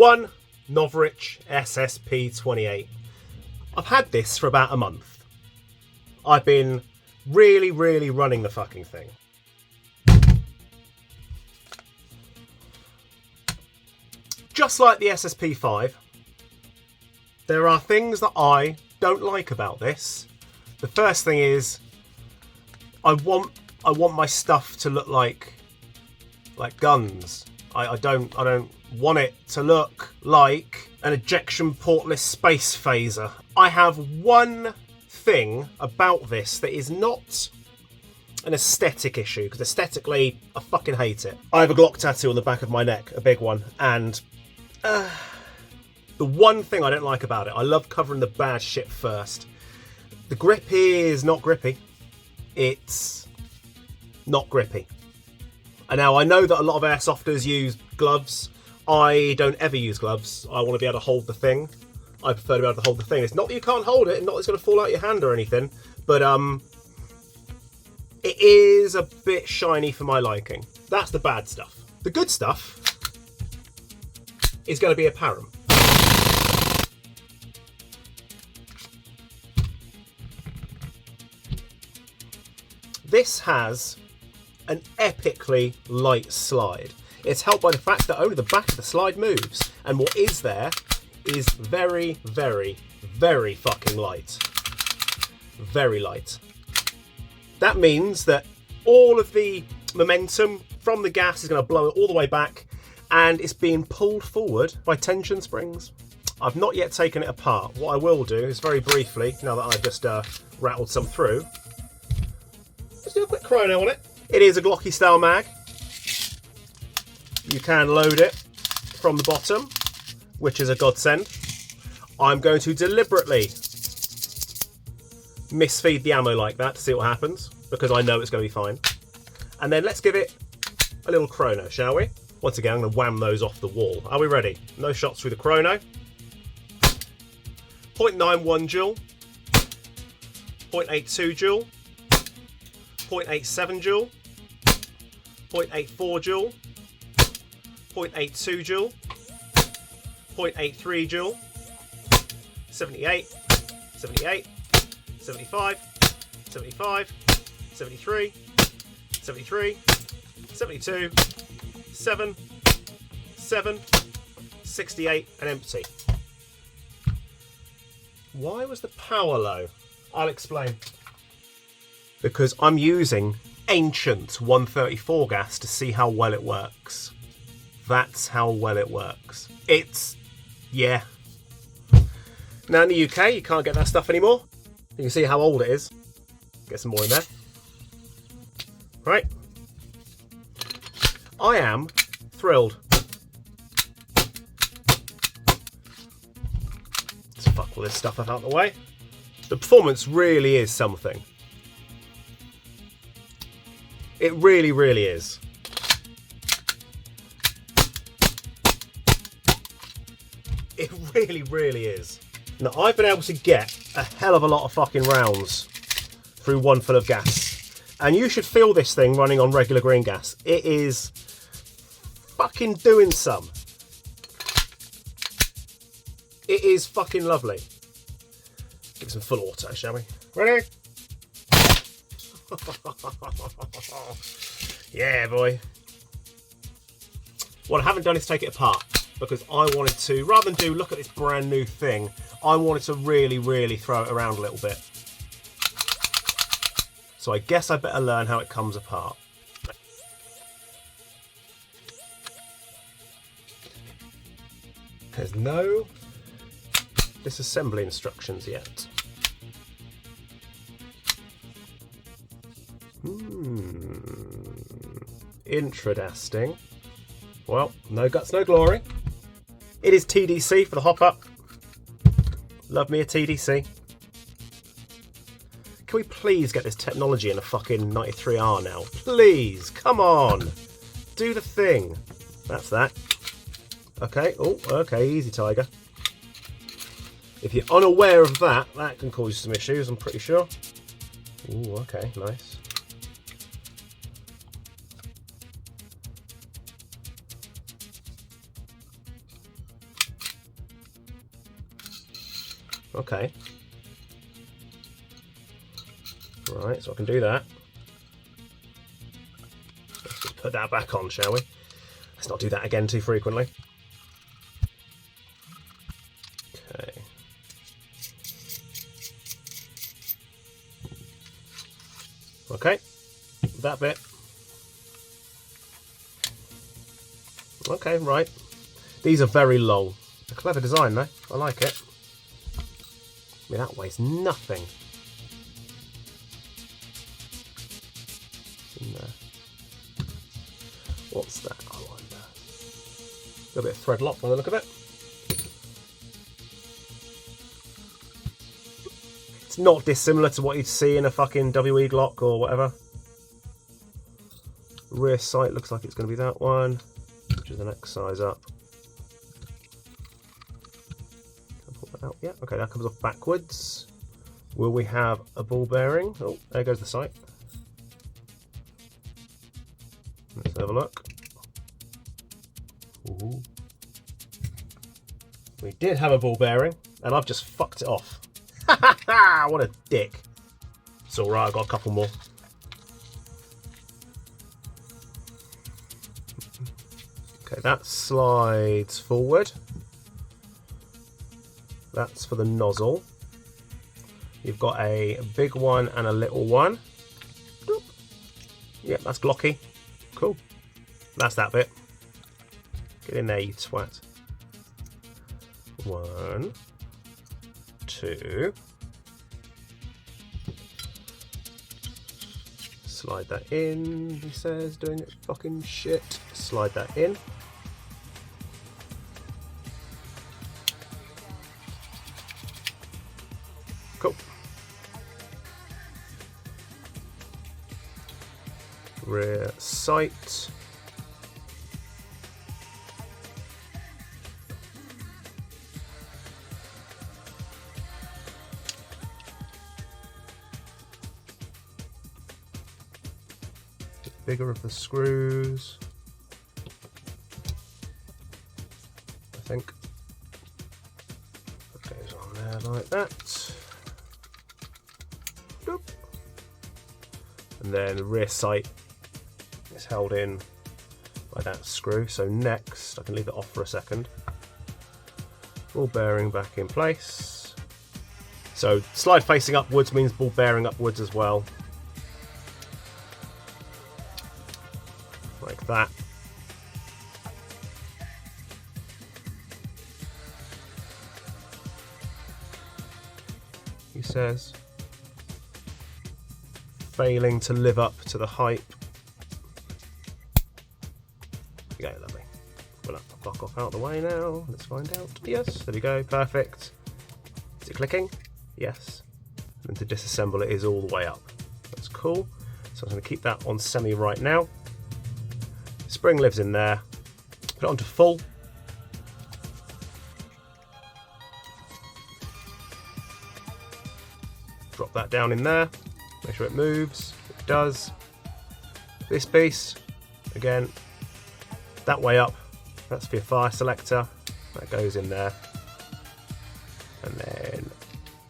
one Novritsch SSP28. I've had this for about a month. I've been really running the fucking thing. Just like the SSP5, there are things that I don't like about this. The first thing is I want my stuff to look like guns. I don't want it to look like an ejection portless space phaser. I have one thing about this that is not an aesthetic issue, because aesthetically I fucking hate it. I have a Glock tattoo on the back of my neck, a big one, and the one thing I don't like about it, I love covering the bad shit first. The grip is not grippy. It's not grippy. And now I know that a lot of airsofters use gloves. I don't ever use gloves. I want to be able to hold the thing. I prefer to be able to hold the thing. It's not that you can't hold it, and not that it's going to fall out your hand or anything, but it is a bit shiny for my liking. That's the bad stuff. The good stuff is going to be apparent. This has an epically light slide. It's helped by the fact that only the back of the slide moves, and what is there is very fucking light. Very light. That means that all of the momentum from the gas is going to blow it all the way back, and it's being pulled forward by tension springs. I've not yet taken it apart. What I will do is very briefly, now that I've just rattled some through, let's do a quick chrono on it. It is a Glocky style mag. You can load it from the bottom, which is a godsend. I'm going to deliberately misfeed the ammo like that to see what happens, because I know it's going to be fine. And then let's give it a little chrono, shall we? Once again, I'm going to wham those off the wall. Are we ready? No shots through the chrono. 0.91 joule, 0.82 joule, 0.87 joule, 0.84 joule, 0.82 joule, 0.83 joule, 78, 78, 75, 75, 73, 73, 72, 7, 7, 68, and empty. Why was the power low? I'll explain. Because I'm using ancient 134 gas to see how well it works. That's how well it works. Yeah. Now in the UK, you can't get that stuff anymore. You can see how old it is. Get some more in there. Right. I am thrilled. Let's fuck all this stuff out of the way. The performance really is something. It really is. It really is. Now, I've been able to get a hell of a lot of fucking rounds through one full of gas. And you should feel this thing running on regular green gas. It is fucking doing some. It is fucking lovely. Give it some full auto, shall we? Ready? Yeah, boy. What I haven't done is take it apart, because I wanted to, rather than look at this brand new thing, I wanted to really throw it around a little bit. So I guess I better learn how it comes apart. There's no disassembly instructions yet. Interesting. Well, no guts, no glory. It is TDC for the hop up. Love me a TDC. Can we please get this technology in a fucking 93R now? Please, come on. Do the thing. That's that. Okay, oh, okay, easy tiger. If you're unaware of that, that can cause you some issues, I'm pretty sure. Ooh, okay, nice. Okay. Right, so I can do that. Let's just put that back on, shall we? Let's not do that again too frequently. Okay. Okay, that bit. Okay, right. These are very long. A clever design though, I like it. I mean, that weighs nothing. In there. What's that? I wonder. A little bit of thread lock by the look of it. It's not dissimilar to what you'd see in a fucking WE Glock or whatever. Rear sight looks like it's going to be that one, which is the next size up. Can I pull that out? Yeah, okay, that comes off backwards. Will we have a ball bearing? Oh, there goes the sight. Let's have a look. Ooh. We did have a ball bearing, and I've just fucked it off. What a dick. It's alright, I've got a couple more. Okay, that slides forward. That's for the nozzle. You've got a big one and a little one. Doop. Yep, that's Glocky. Cool. That's that bit. Get in there, you twat. 1, 2. Slide that in, he says, doing its fucking shit. Slide that in. Cool. Rear sight. Bigger of the screws, I think. That goes on there like that. Doop. And then the rear sight is held in by that screw. So next, I can leave it off for a second. Ball bearing back in place. So slide facing upwards means ball bearing upwards as well. Like that. He says, failing to live up to the hype. Yeah, lovely. Well, I'll fuck off out of the way now. Let's find out. Yes, there we go. Perfect. Is it clicking? Yes. And to disassemble it is all the way up. That's cool. So I'm going to keep that on semi right now. Spring lives in there. Put it onto full. Drop that down in there. Make sure it moves. It does. This piece, again, that way up. That's for your fire selector. That goes in there. And then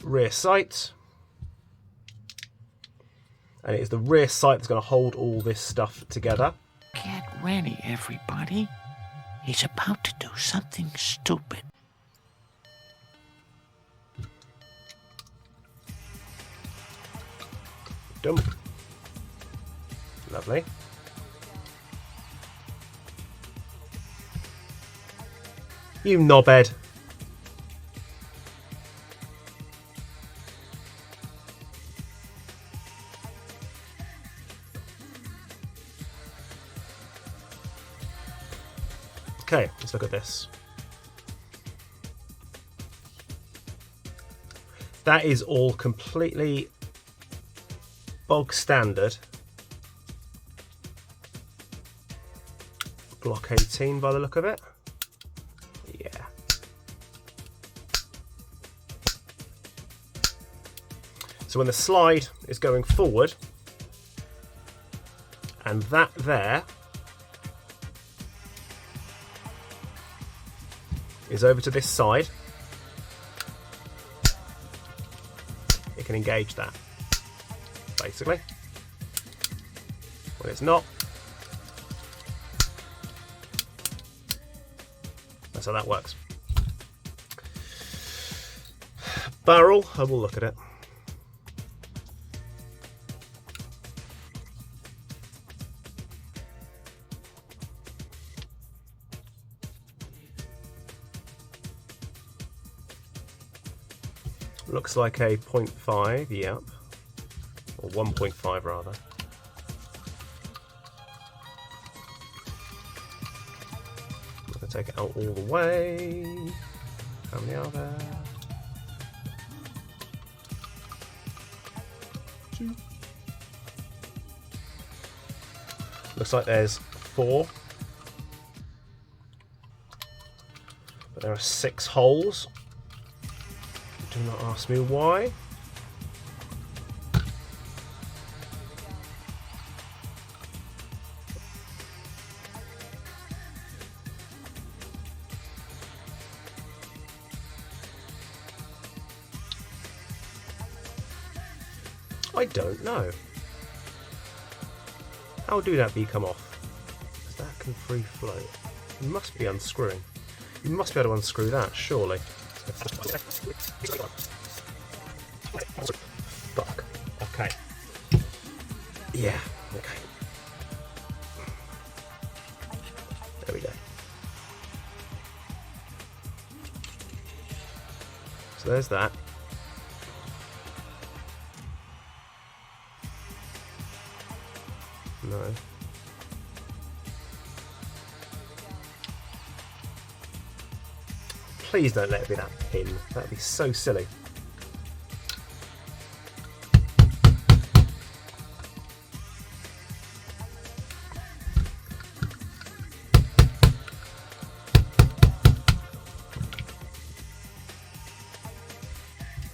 rear sight. And it is the rear sight that's going to hold all this stuff together. Get ready, everybody. He's about to do something stupid. Done. Lovely. You knobhead. Okay, let's look at this. That is all completely bog standard Glock 18 by the look of it. Yeah. So when the slide is going forward, and that there is over to this side, it can engage that, basically. When it's not, that's how that works. Barrel, I will look at it. Looks like a 0.5, yep. Or 1.5 rather. I'm going to take it out all the way. How many are there? 2. Looks like there's 4. But there are 6 holes. Do not ask me why. I don't know. How do that bee come off? Because that can free float. You must be unscrewing. You must be able to unscrew that, surely. Fuck. Okay. Yeah, okay. There we go. So there's that. No. Please don't let it be that pin. That'd be so silly.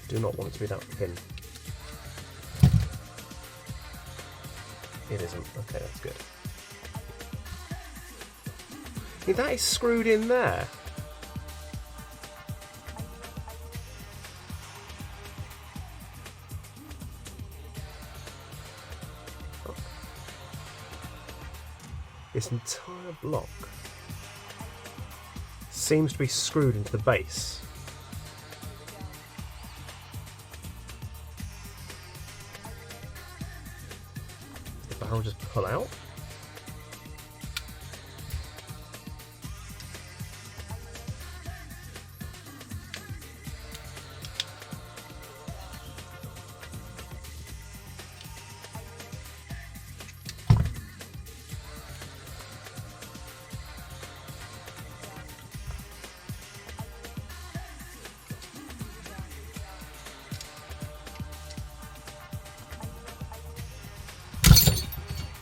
Do not want it to be that pin. It isn't. Okay, that's good. Yeah, that is screwed in there. This entire block seems to be screwed into the base. Does the barrel just pull out?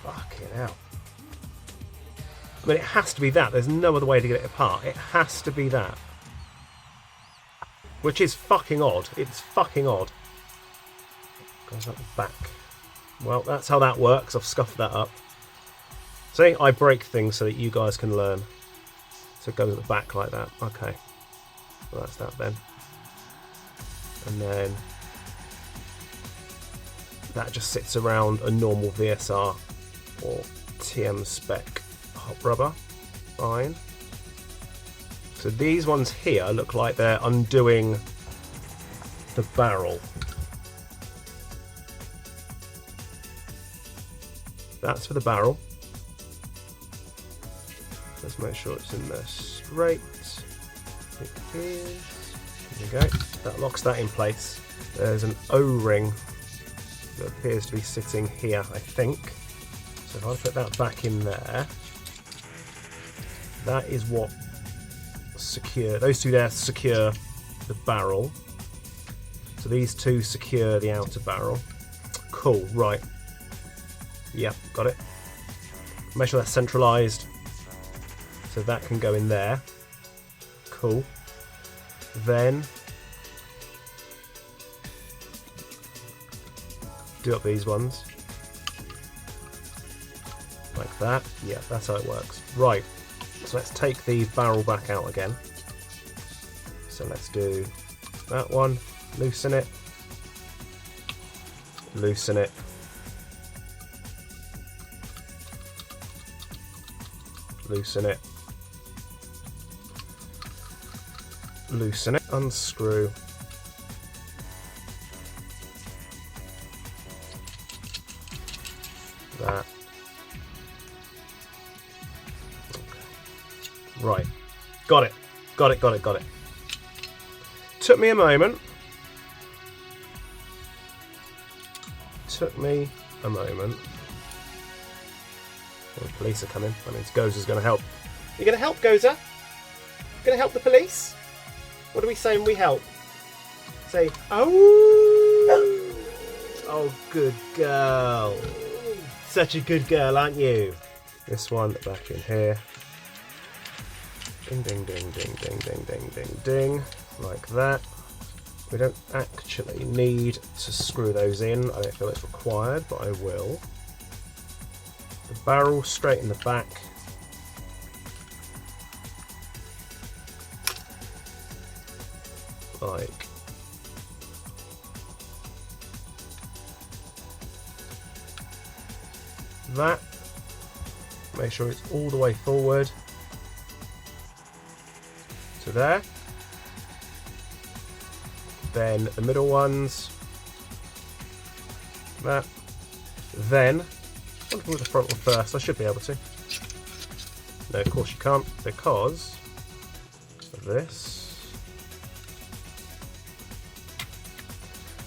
Fucking hell. I mean, it has to be that. There's no other way to get it apart. It has to be that. Which is fucking odd. It's fucking odd. Goes up the back. Well, that's how that works. I've scuffed that up. See, I break things so that you guys can learn. So it goes at the back like that. Okay. Well, that's that then. And then that just sits around a normal VSR or TM spec hot rubber. Fine. So these ones here look like they're undoing the barrel. That's for the barrel. Let's make sure it's in there straight. It is. There we go. That locks that in place. There's an O-ring that appears to be sitting here, I think. So if I put that back in there, that is what secure. Those two there secure the barrel. So these two secure the outer barrel. Cool, right. Yeah, got it. Make sure that's centralized. So that can go in there. Cool. Then do up these ones. Like that. Yeah, that's how it works. Right. So let's take the barrel back out again. So let's do that one. Loosen it. Loosen it. Loosen it. Loosen it. Unscrew. That. Right. Got it. Got it, got it, got it. Took me a moment. Took me a moment. Oh, the police are coming. That means Goza's going to help. You going to help, Goza? Going to help the police? What do we say when we help? Say, oh! Oh, good girl. Such a good girl, aren't you? This one back in here. Ding, ding, ding, ding, ding, ding, ding, ding, ding. Like that. We don't actually need to screw those in. I don't feel it's required, but I will. The barrel straight in the back. Like that. Make sure it's all the way forward to there. Then the middle ones. That. Then I'll do the front one first. I should be able to. No, of course you can't, because of this.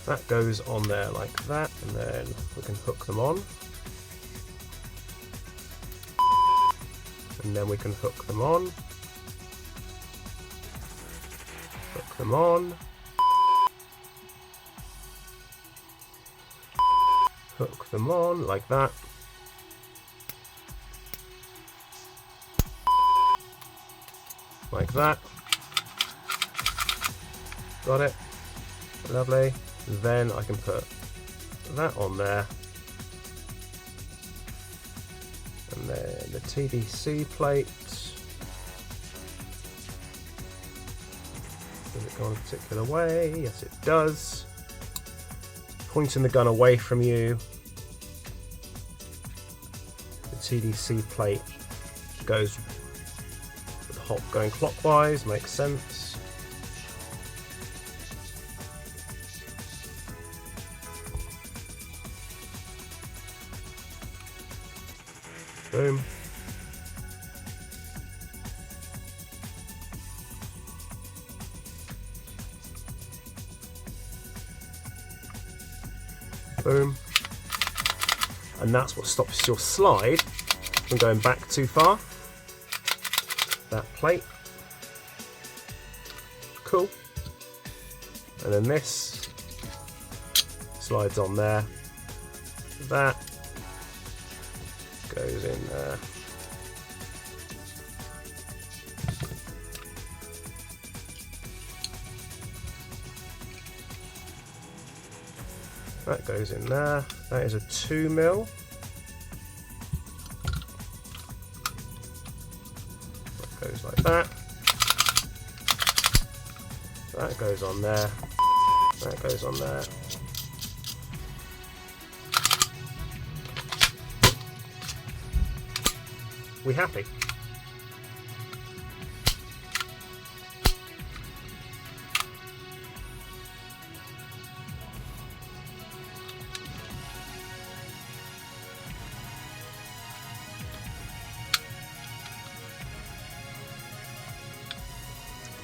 That goes on there like that, and then we can hook them on. And then we can hook them on. Hook them on. Hook them on like that. Like that. Got it. Lovely. Then I can put that on there. And then the TDC plate. Does it go in a particular way? Yes, it does. Pointing the gun away from you. The TDC plate goes with the hop going clockwise, makes sense. Boom. Boom. And that's what stops your slide from going back too far. That plate. Cool. And then this slides on there. That goes in there. That goes in there. That is a 2mm. That goes like that. That goes on there. That goes on there. We happy?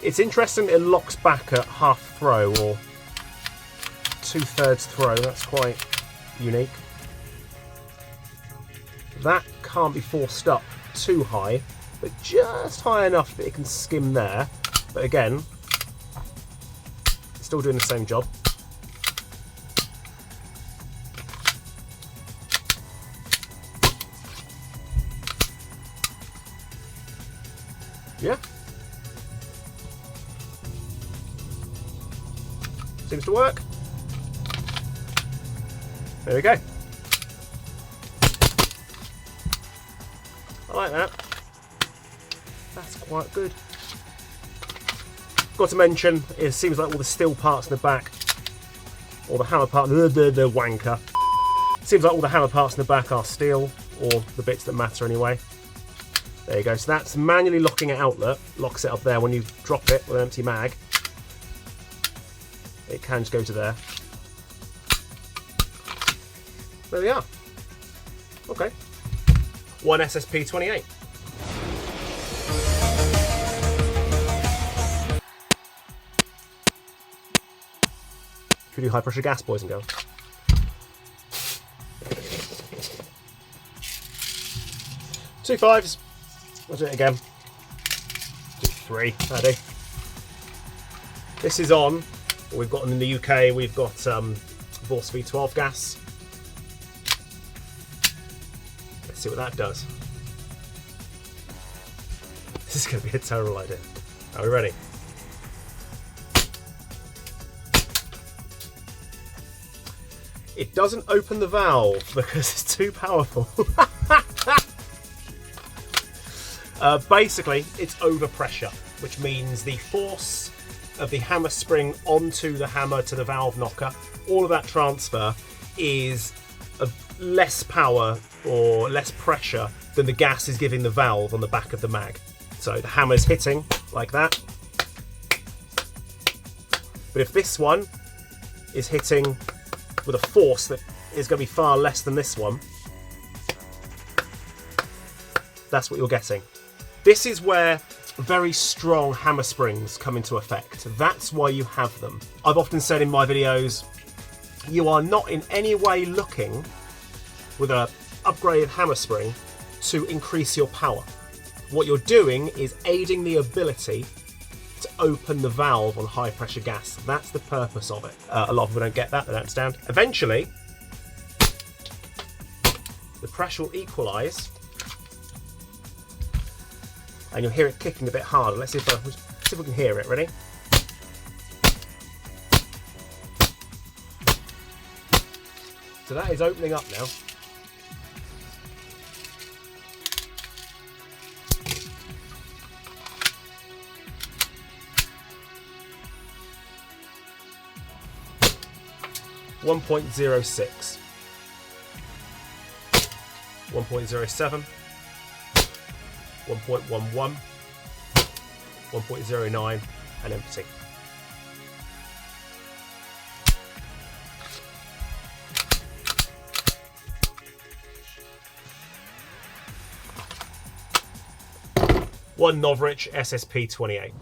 It's interesting it locks back at half throw or 2/3 throw. That's quite unique. That can't be forced up too high, but just high enough that it can skim there. But again, still doing the same job. Yeah. Seems to work. There we go. I like that. That's quite good. Got to mention, it seems like all the steel parts in the back, or the hammer part, the wanker, Seems like all the hammer parts in the back are steel, or the bits that matter anyway. There you go. So that's manually locking at outlet. Locks it up there when you drop it with an empty mag. It can just go to there. There we are. Okay. One SSP28. Should we do high pressure gas, boys and girls? Two fives. We'll do it again. Do three. That'll do. This is on. We've got in the UK. We've got Vorse V12 gas. Let's see what that does. This is going to be a terrible idea. Are we ready? It doesn't open the valve because it's too powerful. Basically, it's over pressure, which means the force of the hammer spring onto the hammer to the valve knocker, all of that transfer is of less power or less pressure than the gas is giving the valve on the back of the mag. So the hammer's hitting like that. But if this one is hitting with a force that is going to be far less than this one, that's what you're getting. This is where very strong hammer springs come into effect. That's why you have them. I've often said in my videos, you are not in any way looking with an upgraded hammer spring to increase your power. What you're doing is aiding the ability to open the valve on high pressure gas. That's the purpose of it. A lot of people don't get that, they don't understand. Eventually, the pressure will equalise and you'll hear it kicking a bit harder. Let's see if we can hear it. Ready? So that is opening up now. .06, 1.07, 1.11, 1.09, and empty. One Novritsch SSP28.